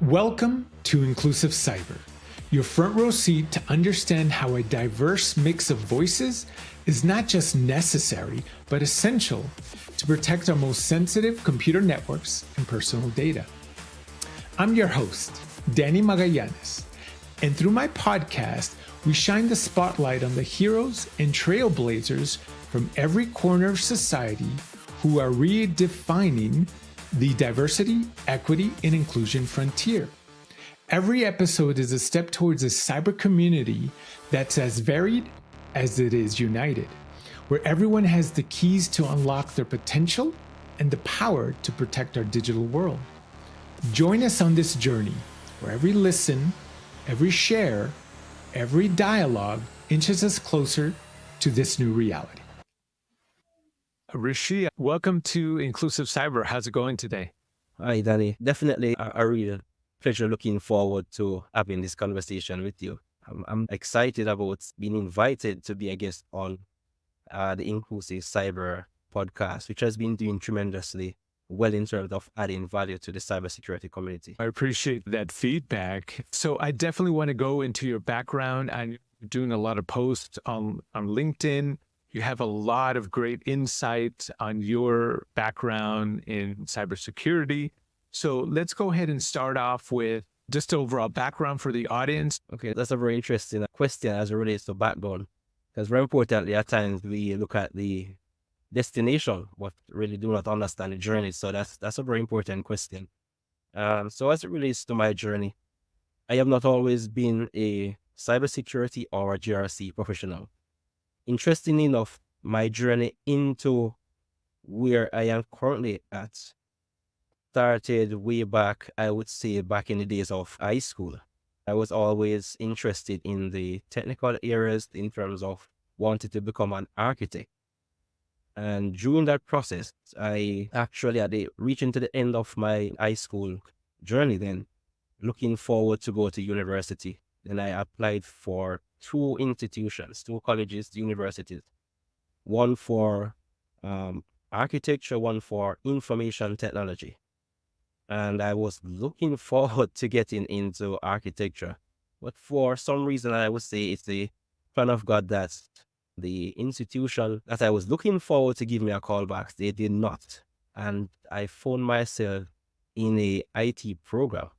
Welcome to Inclusive Cyber, your front row seat to understand how a diverse mix of voices is not just necessary, but essential to protect our most sensitive computer networks and personal data. I'm your host, Danny Magallanes, and through my podcast, we shine the spotlight on the heroes and trailblazers from every corner of society who are redefining the diversity, equity, and inclusion frontier. Every episode is a step towards a cyber community that's as varied as it is united, where everyone has the keys to unlock their potential and the power to protect our digital world. Join us on this journey where every listen, every share, every dialogue inches us closer to this new reality. Richea, welcome to Inclusive Cyber. How's it going today? Hi, Danny. Definitely a real pleasure looking forward to having this conversation with you. I'm excited about being invited to be a guest on the Inclusive Cyber podcast, which has been doing tremendously well in terms of adding value to the cybersecurity community. I appreciate that feedback. So I definitely want to go into your background. I'm doing a lot of posts on LinkedIn. You have a lot of great insight on your background in cybersecurity. So let's go ahead and start off with just overall background for the audience. Okay, that's a very interesting question as it relates to background, because very importantly, at times we look at the destination, but really do not understand the journey. So that's a very important question. So as it relates to my journey, I have not always been a cybersecurity or a GRC professional. Interestingly enough, my journey into where I am currently at started way back, I would say back in the days of high school. I was always interested in the technical areas in terms of wanting to become an architect. And during that process, I actually reaching to the end of my high school journey then, looking forward to go to university. Then I applied for two institutions, two colleges, universities, one for architecture, one for information technology. And I was looking forward to getting into architecture. But for some reason, I would say it's the plan of God that the institution that I was looking forward to give me a call back, they did not. And I found myself in a IT program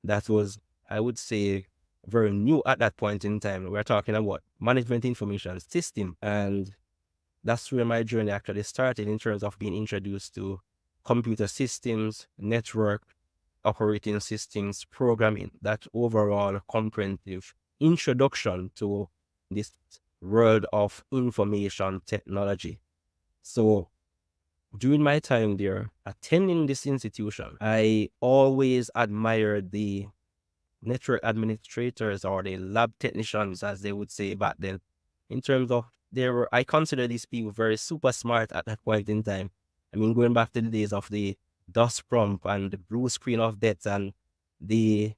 that was, I would say, very new at that point in time. We're talking about management information system. And that's where my journey actually started in terms of being introduced to computer systems, network, operating systems, programming, that overall comprehensive introduction to this world of information technology. So during my time there, attending this institution, I always admired the network administrators or the lab technicians, as they would say back then, in terms of I consider these people very super smart at that point in time. I mean, going back to the days of the DOS prompt and the blue screen of death and the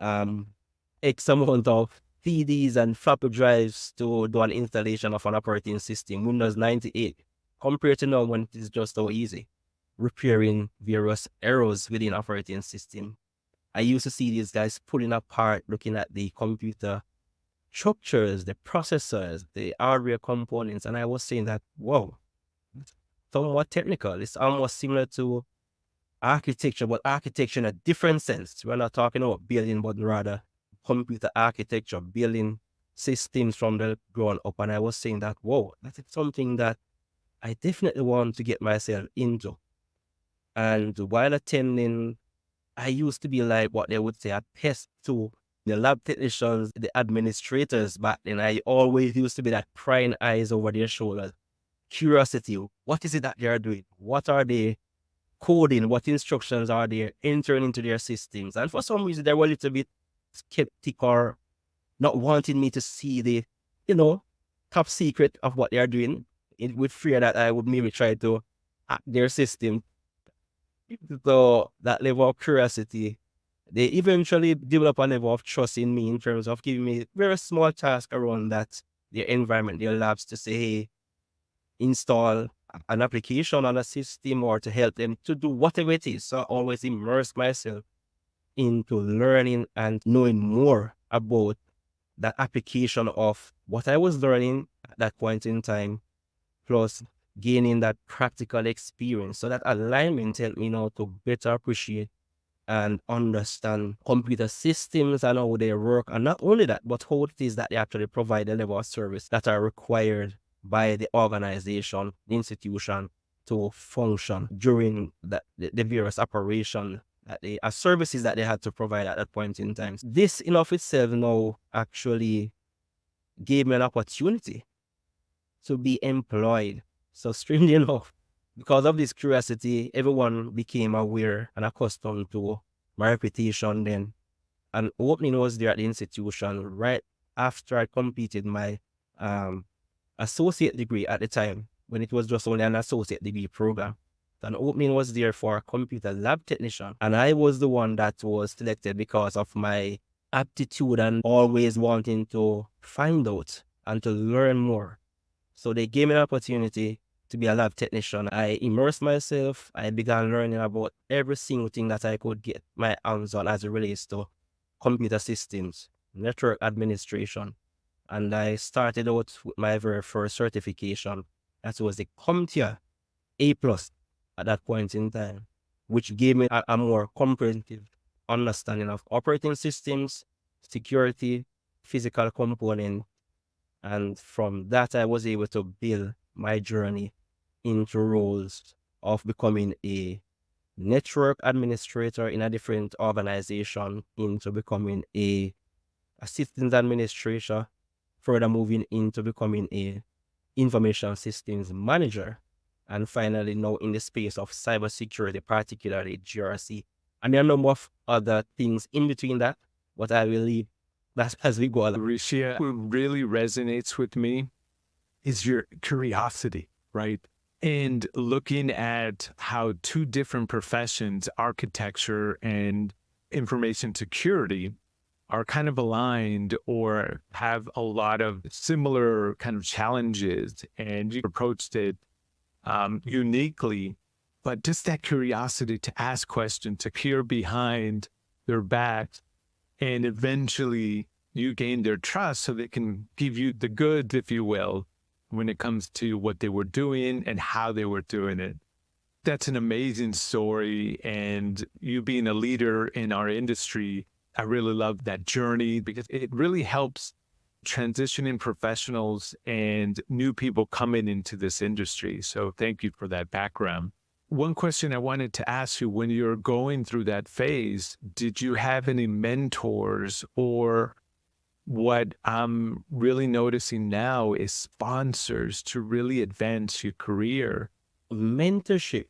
X amount of CDs and floppy drives to do an installation of an operating system, Windows 98, compared to now when it is just so easy, repairing various errors within operating system. I used to see these guys pulling apart, looking at the computer structures, the processors, the hardware components, and I was saying that, whoa, somewhat technical. It's almost similar to architecture, but architecture in a different sense. We're not talking about building, but rather computer architecture, building systems from the ground up. And I was saying that, whoa, that's something that I definitely want to get myself into. And while attending, I used to be like what they would say a pest to the lab technicians, the administrators back then. I always used to be that prying eyes over their shoulders. Curiosity, what is it that they are doing? What are they coding? What instructions are they entering into their systems? And for some reason, they were a little bit skeptic or not wanting me to see the, top secret of what they are doing, with fear that I would maybe try to hack their system. So that level of curiosity, they eventually develop a level of trust in me in terms of giving me very small tasks around that, their environment, their labs, to say, hey, install an application on a system or to help them to do whatever it is. So I always immerse myself into learning and knowing more about that application of what I was learning at that point in time, plus gaining that practical experience. So that alignment helped me now to better appreciate and understand computer systems and how they work. And not only that, but how it is that they actually provide the level of service that are required by the organization, the institution to function during the various operations that they services that they had to provide at that point in time. This in of itself now actually gave me an opportunity to be employed. So strangely enough, because of this curiosity, everyone became aware and accustomed to my reputation then. An opening was there at the institution right after I completed my associate degree at the time, when it was just only an associate degree program. An opening was there for a computer lab technician, and I was the one that was selected because of my aptitude and always wanting to find out and to learn more. So they gave me an opportunity to be a lab technician. I immersed myself. I began learning about every single thing that I could get my hands on as it relates to computer systems, network administration. And I started out with my very first certification. That was the CompTIA A+ at that point in time, which gave me a more comprehensive understanding of operating systems, security, physical component. And from that, I was able to build my journey into roles of becoming a network administrator in a different organization, into becoming a systems administrator, further moving into becoming a information systems manager, and finally now in the space of cybersecurity, particularly GRC. And there are a number of other things in between that, but I will leave that as we go along. Richea, what really resonates with me is your curiosity, right? And looking at how two different professions, architecture and information security, are kind of aligned or have a lot of similar kind of challenges, and you approached it uniquely. But just that curiosity to ask questions, to peer behind their back, and eventually you gain their trust so they can give you the goods, if you will, when it comes to what they were doing and how they were doing it. That's an amazing story. And you being a leader in our industry, I really love that journey because it really helps transitioning professionals and new people coming into this industry. So thank you for that background. One question I wanted to ask you, when you're going through that phase, did you have any mentors, or what I'm really noticing now is sponsors to really advance your career? Mentorship,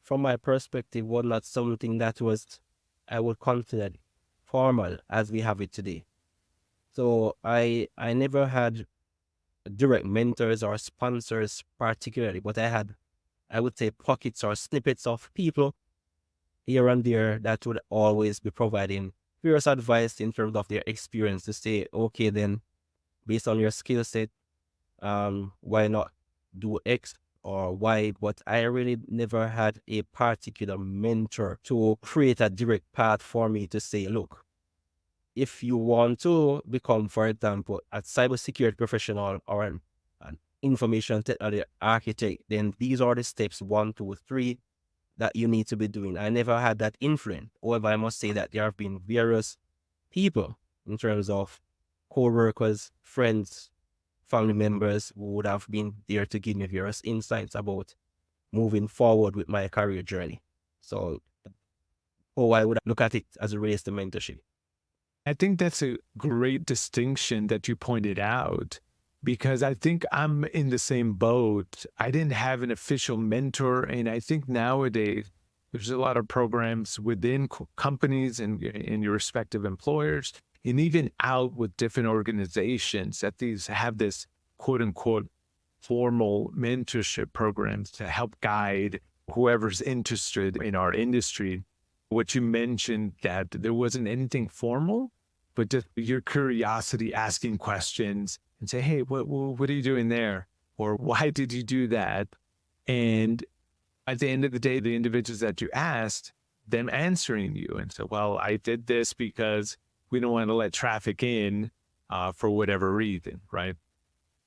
from my perspective, was not something that was, I would consider formal as we have it today. So I never had direct mentors or sponsors particularly, but I had, I would say, pockets or snippets of people here and there that would always be providing various advice in terms of their experience to say, okay, then based on your skill set, why not do X or Y? But I really never had a particular mentor to create a direct path for me to say, look, if you want to become, for example, a cybersecurity professional or an information technology architect, then these are the steps 1, 2, 3 that you need to be doing. I never had that influence. However, I must say that there have been various people in terms of co-workers, friends, family members who would have been there to give me various insights about moving forward with my career journey. So, I would look at it as it relates to mentorship. I think that's a great distinction that you pointed out, because I think I'm in the same boat. I didn't have an official mentor. And I think nowadays there's a lot of programs within companies and in your respective employers, and even out with different organizations that these have this quote unquote formal mentorship programs to help guide whoever's interested in our industry. What you mentioned, that there wasn't anything formal, but just your curiosity, asking questions and say, hey, what are you doing there? Or why did you do that? And at the end of the day, the individuals that you asked, them answering you and say, well, I did this because we don't want to let traffic in for whatever reason, right?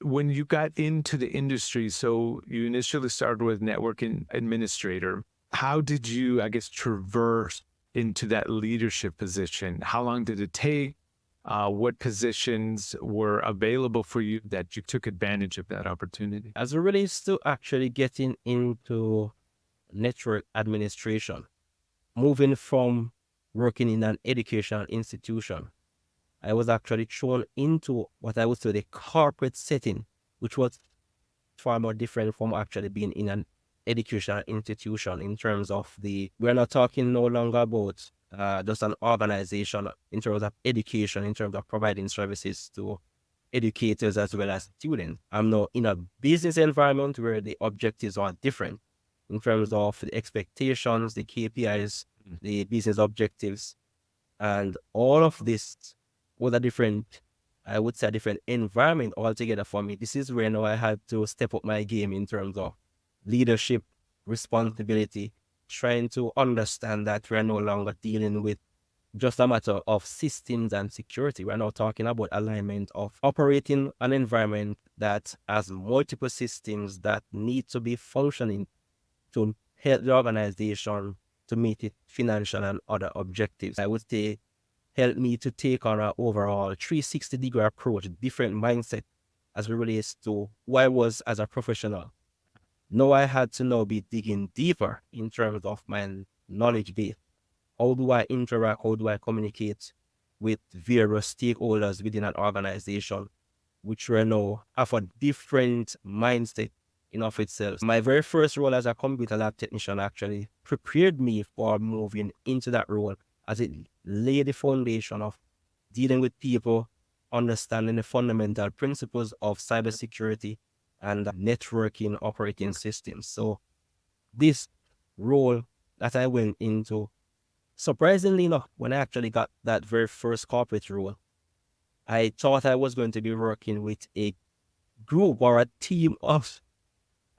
When you got into the industry, so you initially started with networking administrator, how did you, I guess, traverse into that leadership position? How long did it take? What positions were available for you that you took advantage of that opportunity? As it relates to actually getting into network administration, moving from working in an educational institution, I was actually thrown into what I would say the corporate setting, which was far more different from actually being in an educational institution in terms of we're not talking no longer about just an organization in terms of education, in terms of providing services to educators as well as students. I'm now in a business environment where the objectives are different in terms of the expectations, the KPIs, the business objectives, and all of this was a different, I would say, a different environment altogether for me. This is where now I had to step up my game in terms of leadership, responsibility, trying to understand that we're no longer dealing with just a matter of systems and security. We're now talking about alignment of operating an environment that has multiple systems that need to be functioning to help the organization to meet its financial and other objectives. I would say help me to take on an overall 360-degree approach, different mindset as it relates to who I was as a professional. Now I had to now be digging deeper in terms of my knowledge base. How do I interact? How do I communicate with various stakeholders within an organization, which were now have a different mindset in of itself. My very first role as a computer lab technician actually prepared me for moving into that role, as it laid the foundation of dealing with people, understanding the fundamental principles of cybersecurity and networking operating systems. So this role that I went into, surprisingly enough, when I actually got that very first corporate role, I thought I was going to be working with a group or a team of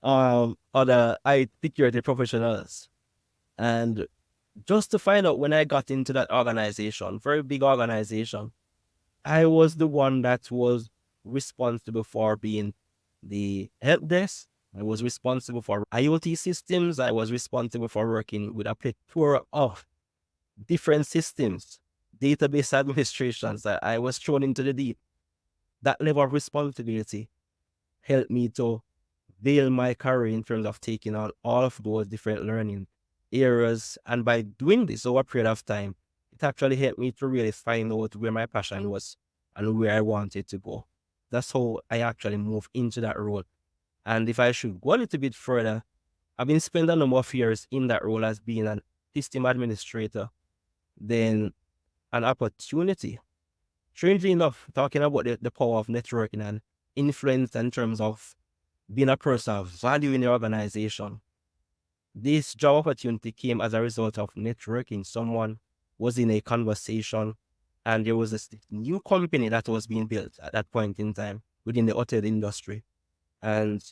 other IT security professionals. And just to find out, when I got into that organization, very big organization, I was the one that was responsible for being the help desk. I was responsible for IoT systems. I was responsible for working with a plethora of different systems, database administrations that I was thrown into the deep. That level of responsibility helped me to build my career in terms of taking on all of those different learning areas. And by doing this over a period of time, it actually helped me to really find out where my passion was and where I wanted to go. That's how I actually moved into that role. And if I should go a little bit further, I've been spending a number of years in that role as being a system administrator, then an opportunity. Strangely enough, talking about the power of networking and influence in terms of being a person of value in the organization, this job opportunity came as a result of networking. Someone was in a conversation and there was this new company that was being built at that point in time within the hotel industry. And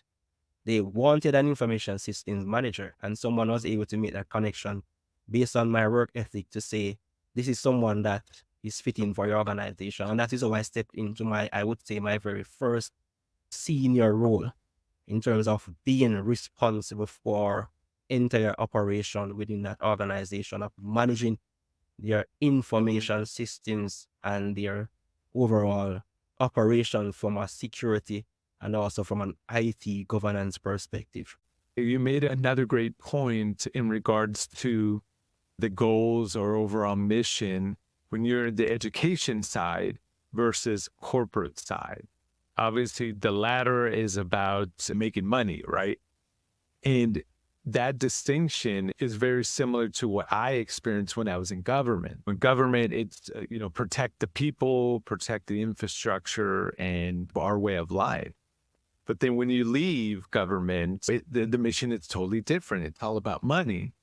they wanted an information systems manager, and someone was able to make that connection based on my work ethic to say, this is someone that is fitting for your organization. And that is how I stepped into I would say, my very first senior role in terms of being responsible for entire operation within that organization, of managing their information systems and their overall operation from a security and also from an IT governance perspective. You made another great point in regards to the goals or overall mission when you're the education side versus corporate side. Obviously, the latter is about making money, right? And that distinction is very similar to what I experienced when I was in government. When government, it's, protect the people, protect the infrastructure and our way of life. But then when you leave government, the mission is totally different. It's all about money.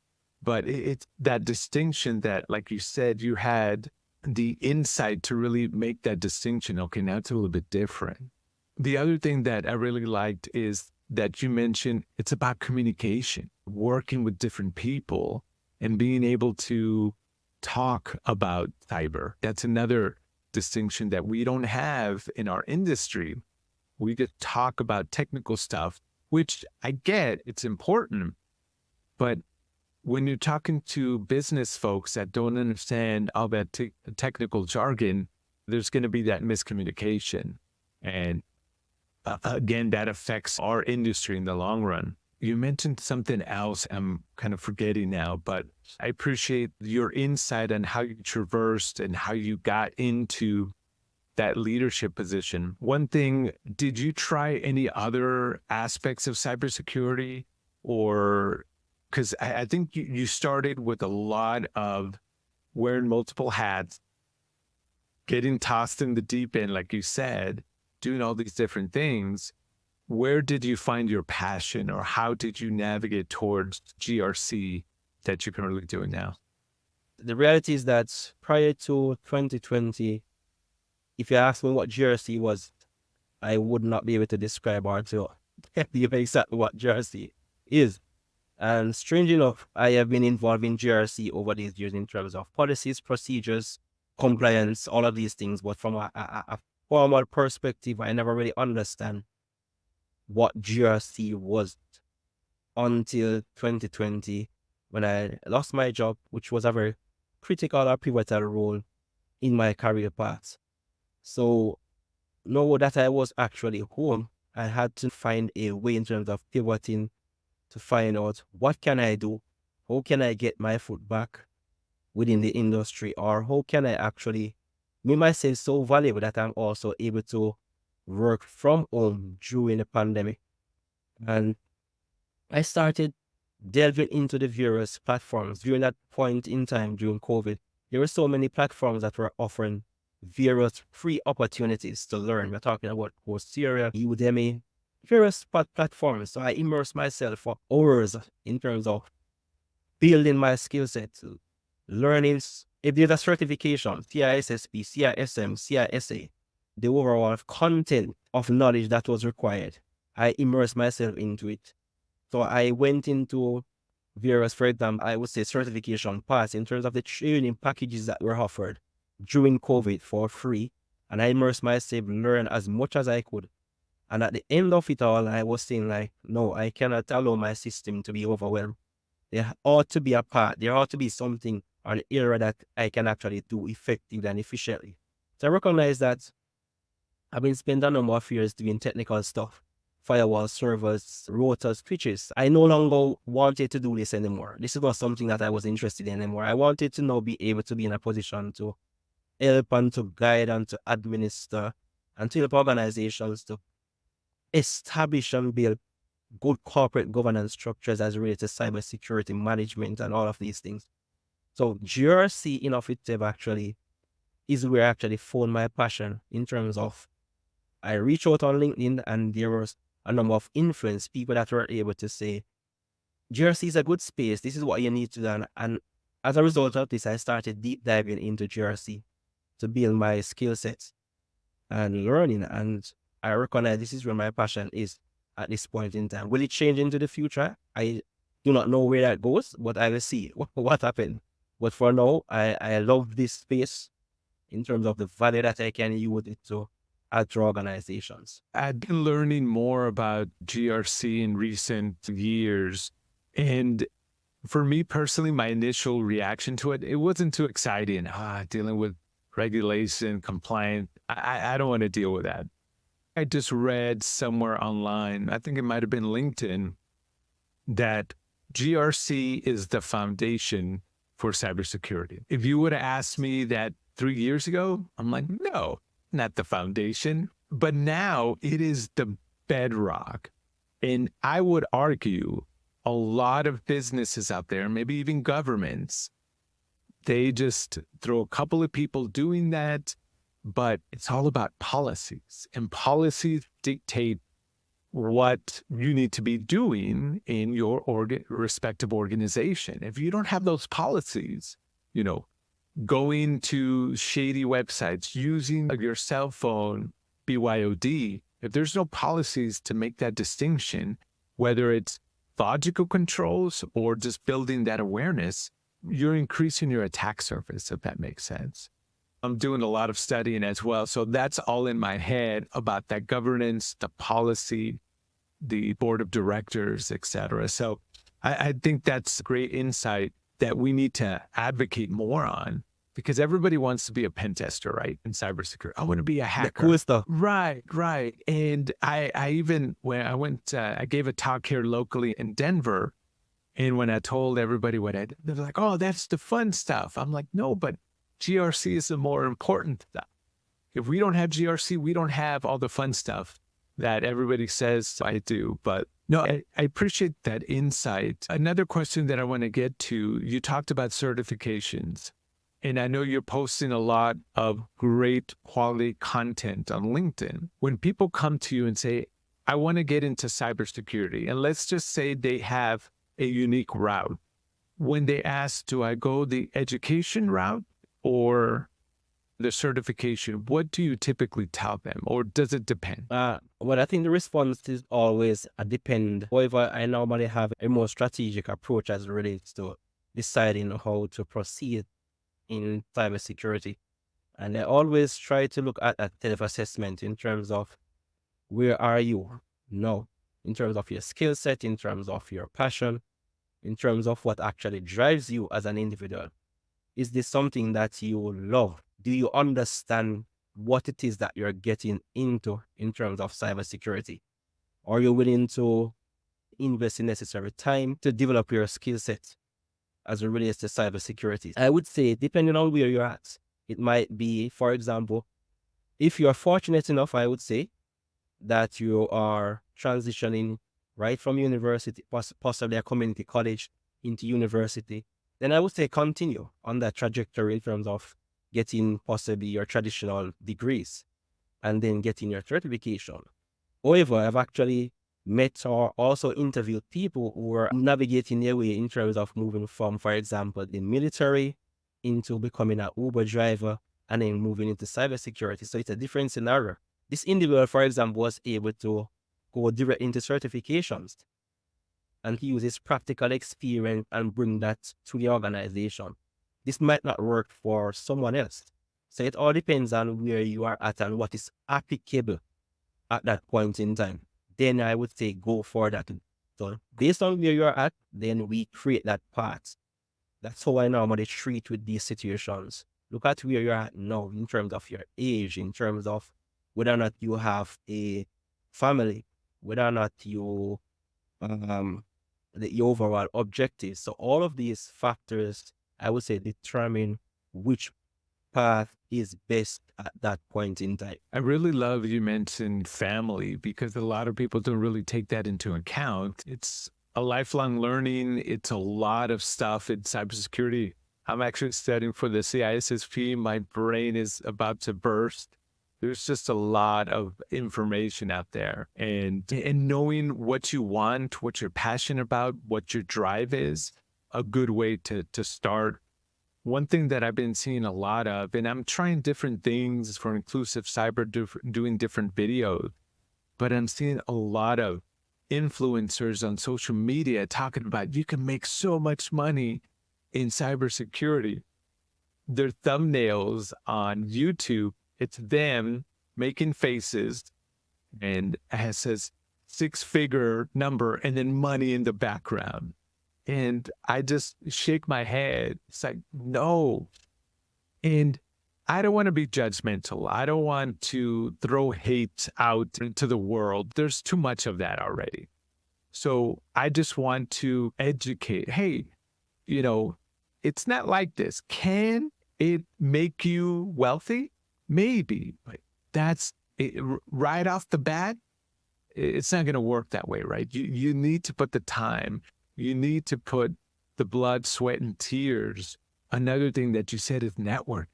But it's that distinction that, like you said, you had the insight to really make that distinction. Okay, now it's a little bit different. The other thing that I really liked is that you mentioned it's about communication, working with different people and being able to talk about cyber. That's another distinction that we don't have in our industry. We just talk about technical stuff, which I get, it's important. But when you're talking to business folks that don't understand all that technical jargon, there's going to be that miscommunication. And again, that affects our industry in the long run. You mentioned something else I'm kind of forgetting now, but I appreciate your insight on how you traversed and how you got into that leadership position. One thing, did you try any other aspects of cybersecurity? Or because I think you started with a lot of wearing multiple hats, getting tossed in the deep end, like you said, doing all these different things. Where did you find your passion, or how did you navigate towards GRC that you're currently doing now? The reality is that prior to 2020, if you ask me what GRC was, I would not be able to describe or to tell you exactly what GRC is. And strange enough, I have been involved in GRC over these years in terms of policies, procedures, compliance, all of these things. But from a formal perspective, I never really understand what GRC was until 2020, when I lost my job, which was a very critical or pivotal role in my career path. So now that I was actually home, I had to find a way in terms of pivoting to find out what can I do, how can I get my foot back within the industry, or how can I actually make myself so valuable that I'm also able to work from home during the pandemic. And I started delving into the various platforms during that point in time during COVID. There were so many platforms that were offering various free opportunities to learn. We're talking about Coursera, Udemy, various platforms. So I immersed myself for hours in terms of building my skill set, learning. If there's a certification, CISSP, CISM, CISA, the overall content of knowledge that was required, I immersed myself into it. So I went into various, for example, I would say certification paths in terms of the training packages that were offered during COVID for free. And I immersed myself, learn as much as I could. And at the end of it all, I was saying like, no, I cannot allow my system to be overwhelmed. There ought to be a part, there ought to be something or an area that I can actually do effectively and efficiently. So I recognize that I've been spending a number of years doing technical stuff, firewall servers, routers, switches. I no longer wanted to do this anymore. This is not something that I was interested in anymore. I wanted to now be able to be in a position to help and to guide and to administer and to help organizations to establish and build good corporate governance structures as related to cybersecurity management and all of these things. So GRC in of itself actually is where I actually found my passion in terms of I reached out on LinkedIn and there was a number of influence people that were able to say, GRC is a good space. This is what you need to do. And as a result of this, I started deep diving into GRC to build my skill sets and learning. And I recognize this is where my passion is at this point in time. Will it change into the future? I do not know where that goes, but I will see what happens. But for now, I love this space in terms of the value that I can use it to add to organizations. I've been learning more about GRC in recent years. And for me personally, my initial reaction to it, it wasn't too exciting. Dealing with regulation, compliance. I don't want to deal with that. I just read somewhere online, I think it might have been LinkedIn, that GRC is the foundation for cybersecurity. If you would have asked me that 3 years ago, I'm like, no, not the foundation. But now it is the bedrock. And I would argue a lot of businesses out there, maybe even governments, they just throw a couple of people doing that, but it's all about policies. And policies dictate what you need to be doing in your respective organization. If you don't have those policies, going to shady websites, using your cell phone, BYOD, if there's no policies to make that distinction, whether it's logical controls or just building that awareness, you're increasing your attack surface, if that makes sense. I'm doing a lot of studying as well. So that's all in my head about that governance, the policy, the board of directors, et cetera. So I think that's great insight that we need to advocate more on, because everybody wants to be a pen tester, right? In cybersecurity, I want to be a hacker. The cool stuff. Right. And I even, when I went, I gave a talk here locally in Denver. And when I told everybody what I did, they're like, oh, that's the fun stuff. I'm like, no, but GRC is the more important stuff. If we don't have GRC, we don't have all the fun stuff that everybody says I do. But no, I appreciate that insight. Another question that I want to get to, you talked about certifications. And I know you're posting a lot of great quality content on LinkedIn. When people come to you and say, I want to get into cybersecurity, and let's just say they have a unique route. When they ask, do I go the education route or the certification, what do you typically tell them, or does it depend? Well, I think the response is always a depend. However, I normally have a more strategic approach as it relates to deciding how to proceed in cybersecurity. And I always try to look at a self-assessment in terms of where are you now, in terms of your skill set, in terms of your passion, in terms of what actually drives you as an individual. Is this something that you love? Do you understand what it is that you're getting into in terms of cybersecurity? Are you willing to invest the necessary time to develop your skill set as it relates to cybersecurity? I would say, depending on where you're at, it might be, for example, if you're fortunate enough, I would say, that you are transitioning right from university, possibly a community college, into university, then I would say continue on that trajectory in terms of getting possibly your traditional degrees and then getting your certification. However, I've actually met or also interviewed people who are navigating their way in terms of moving from, for example, the military into becoming an Uber driver and then moving into cybersecurity. So it's a different scenario. This individual, for example, was able to go direct into certifications, and he uses practical experience and bring that to the organization. This might not work for someone else. So it all depends on where you are at and what is applicable at that point in time. Then I would say go for that. So based on where you're at, then we create that path. That's how I normally treat with these situations. Look at where you're at now in terms of your age, in terms of whether or not you have a family, whether or not you the overall objectives. So all of these factors, I would say, determine which path is best at that point in time. I really love you mentioned family, because a lot of people don't really take that into account. It's a lifelong learning. It's a lot of stuff in cybersecurity. I'm actually studying for the CISSP. My brain is about to burst. There's just a lot of information out there, and knowing what you want, what you're passionate about, what your drive is, a good way to start. One thing that I've been seeing a lot of, and I'm trying different things for inclusive cyber, doing different videos, but I'm seeing a lot of influencers on social media talking about you can make so much money in cybersecurity. Their thumbnails on YouTube, it's them making faces, and it says 6-figure number and then money in the background. And I just shake my head. It's like, no. And I don't want to be judgmental. I don't want to throw hate out into the world. There's too much of that already. So I just want to educate. Hey, it's not like this. Can it make you wealthy? Maybe, but that's it, right off the bat. It's not going to work that way, right? You need to put the time. You need to put the blood, sweat, and tears. Another thing that you said is network.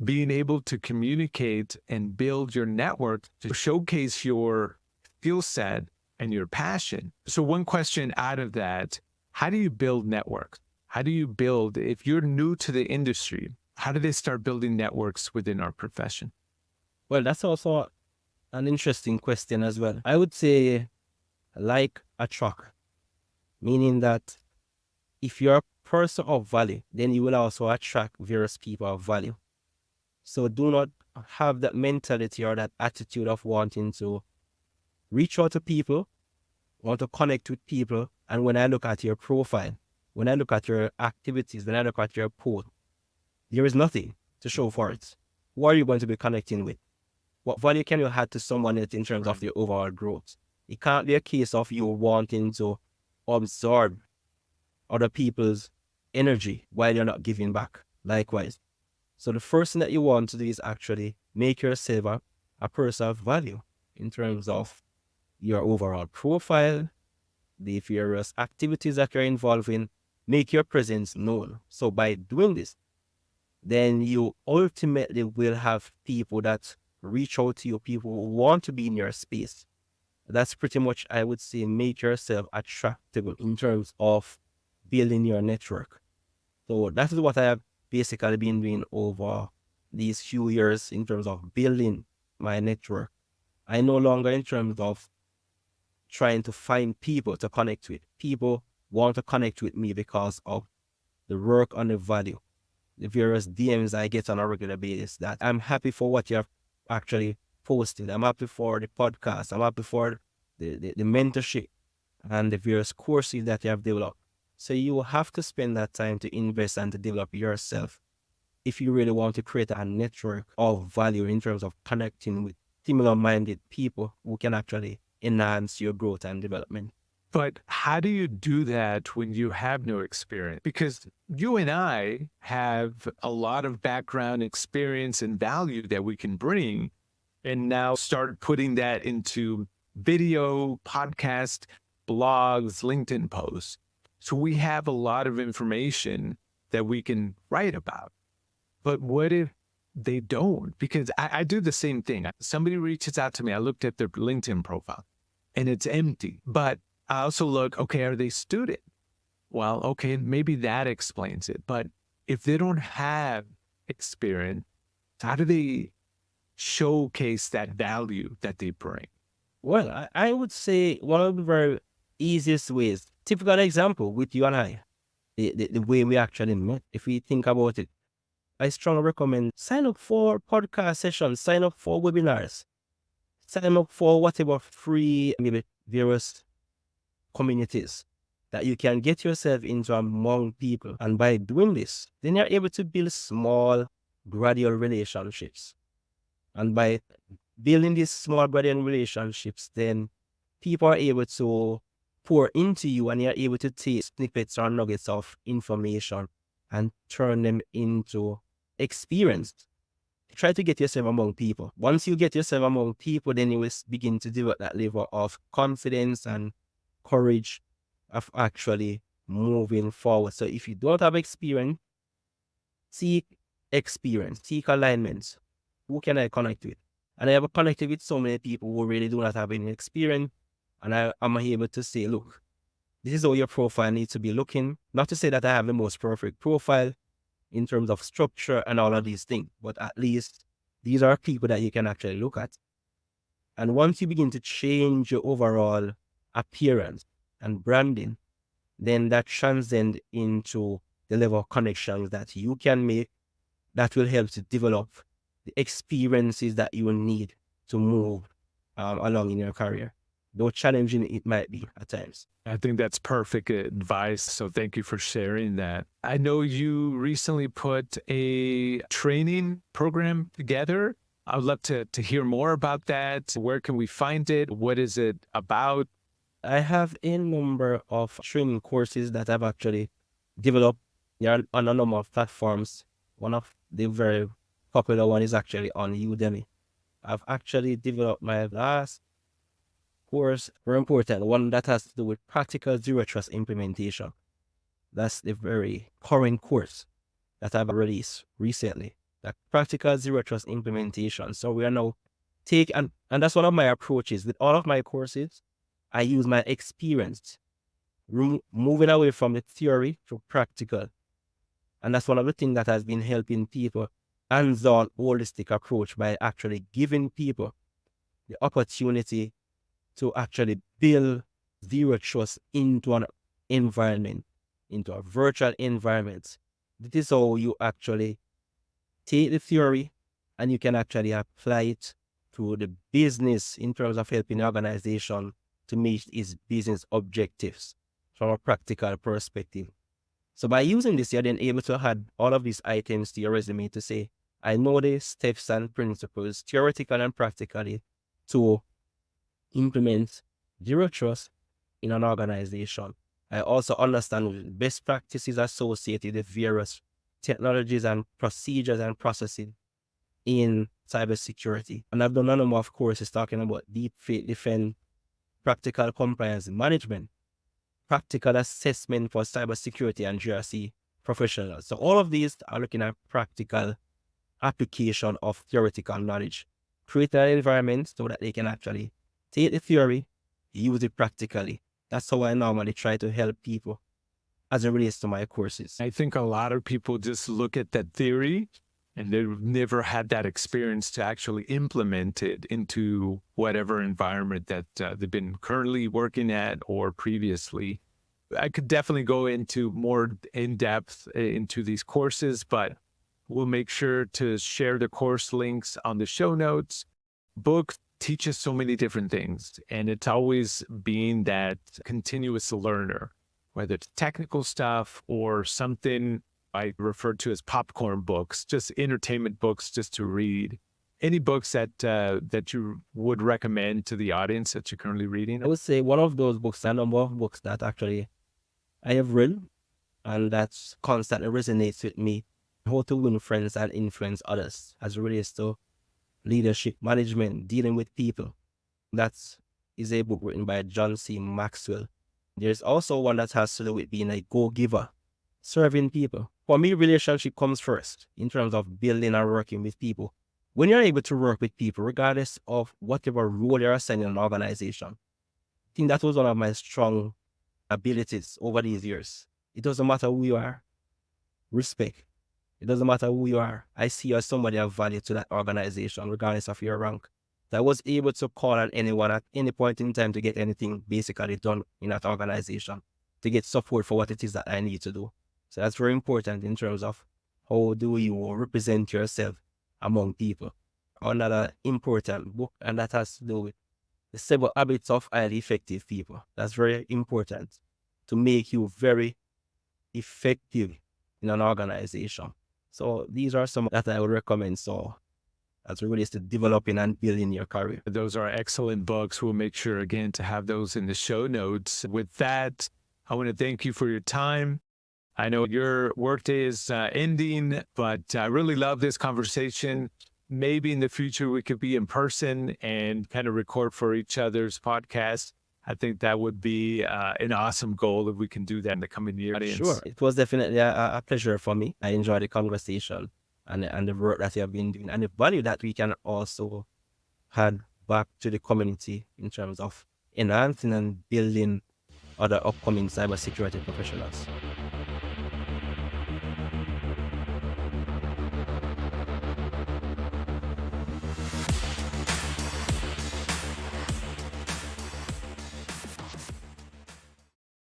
Being able to communicate and build your network to showcase your skill set and your passion. So one question out of that, how do you build networks? How do you build, if you're new to the industry, how do they start building networks within our profession? Well, that's also an interesting question as well. I would say like a truck, meaning that if you're person of value, then you will also attract various people of value. So do not have that mentality or that attitude of wanting to reach out to people, want to connect with people. And when I look at your profile, when I look at your activities, when I look at your post, there is nothing to show for it. Who are you going to be connecting with? What value can you add to someone else in terms of your overall growth? It can't be a case of you wanting to absorb other people's energy while you're not giving back. Likewise. So the first thing that you want to do is actually make yourself a person of value in terms of your overall profile, the various activities that you're involved in. Make your presence known. So by doing this, then you ultimately will have people that reach out to you, people who want to be in your space. That's pretty much, I would say, make yourself attractive in terms of building your network. So that is what I have basically been doing over these few years in terms of building my network. I no longer in terms of trying to find people to connect with. People want to connect with me because of the work on the value, the various DMs I get on a regular basis, that I'm happy for what you have actually posted. I'm happy for the podcast. I'm happy for the mentorship and the various courses that you have developed. So you have to spend that time to invest and to develop yourself if you really want to create a network of value in terms of connecting with similar-minded people who can actually enhance your growth and development. But how do you do that when you have no experience? Because you and I have a lot of background, experience, and value that we can bring, and now start putting that into video, podcast, blogs, LinkedIn posts. So we have a lot of information that we can write about. But what if they don't? Because I do the same thing. Somebody reaches out to me. I looked at their LinkedIn profile and it's empty. But I also look, okay, are they student? Well, okay, maybe that explains it. But if they don't have experience, how do they showcase that value that they bring? Well, I would say one of the very easiest ways, typical example with you and I, the way we actually met, if we think about it, I strongly recommend sign up for podcast sessions, sign up for webinars, sign up for whatever free, maybe various communities that you can get yourself into among people. And by doing this, then you're able to build small, gradual relationships. And by building these small, gradual relationships, then people are able to pour into you and you're able to take snippets or nuggets of information and turn them into experience. Try to get yourself among people. Once you get yourself among people, then you will begin to develop that level of confidence and courage of actually moving forward. So if you don't have experience, seek alignments. Who can I connect with? And I have connected with so many people who really do not have any experience. And I'm able to say, look, this is how your profile needs to be looking. Not to say that I have the most perfect profile in terms of structure and all of these things, but at least these are people that you can actually look at. And once you begin to change your overall appearance and branding, then that transcends into the level of connections that you can make that will help to develop the experiences that you will need to move along in your career, though challenging it might be at times. I think that's perfect advice. So thank you for sharing that. I know you recently put a training program together. I would love to hear more about that. Where can we find it? What is it about? I have a number of training courses that I've actually developed. They're on a number of platforms. One of the very popular one is actually on Udemy. I've actually developed my last course, very important, one that has to do with practical zero trust implementation. That's the very current course that I've released recently, that practical zero trust implementation. So we are now and that's one of my approaches with all of my courses. I use my experience, moving away from the theory to practical. And that's one of the things that has been helping people hands-on holistic approach by actually giving people the opportunity to actually build zero trust into an environment into a virtual environment. This is how you actually take the theory and you can actually apply it to the business in terms of helping the organization to meet its business objectives from a practical perspective. So by using this, you're then able to add all of these items to your resume to say, I know the steps and principles, theoretically and practically, to implement zero trust in an organization. I also understand best practices associated with various technologies and procedures and processes in cybersecurity. And I've done a number of courses talking about deep fake defense, practical compliance management, practical assessment for cybersecurity and GRC professionals. So all of these are looking at practical application of theoretical knowledge. Create an environment so that they can actually take the theory, use it practically. That's how I normally try to help people as it relates to my courses. I think a lot of people just look at that theory and they've never had that experience to actually implement it into whatever environment that they've been currently working at or previously. I could definitely go into more in-depth into these courses, but we'll make sure to share the course links on the show notes. Book teaches so many different things, and it's always being that continuous learner, whether it's technical stuff or something I refer to as popcorn books, just entertainment books just to read. Any books that you would recommend to the audience that you're currently reading? I would say one of those books, a number of books that actually I have read and that constantly resonates with me, How to Win Friends and Influence Others, as it relates to leadership, management, dealing with people. That is a book written by John C. Maxwell. There's also one that has to do with being a go-giver, serving people. For me, relationship comes first in terms of building and working with people. When you're able to work with people, regardless of whatever role you're assigned in an organization, I think that was one of my strong abilities over these years. It doesn't matter who you are, respect. It doesn't matter who you are. I see you as somebody of value to that organization, regardless of your rank. I was able to call on anyone at any point in time to get anything basically done in that organization, to get support for what it is that I need to do. So that's very important in terms of how do you represent yourself among people. Another important book, and that has to do with the 7 habits of highly effective people. That's very important to make you very effective in an organization. So these are some that I would recommend. So as it relates to developing and building your career. Those are excellent books. We'll make sure again to have those in the show notes. With that, I want to thank you for your time. I know your workday is ending, but I really love this conversation. Maybe in the future we could be in person and kind of record for each other's podcast. I think that would be an awesome goal if we can do that in the coming year. Sure. It was definitely a pleasure for me. I enjoyed the conversation and the work that you have been doing and the value that we can also add back to the community in terms of enhancing and building other upcoming cybersecurity professionals.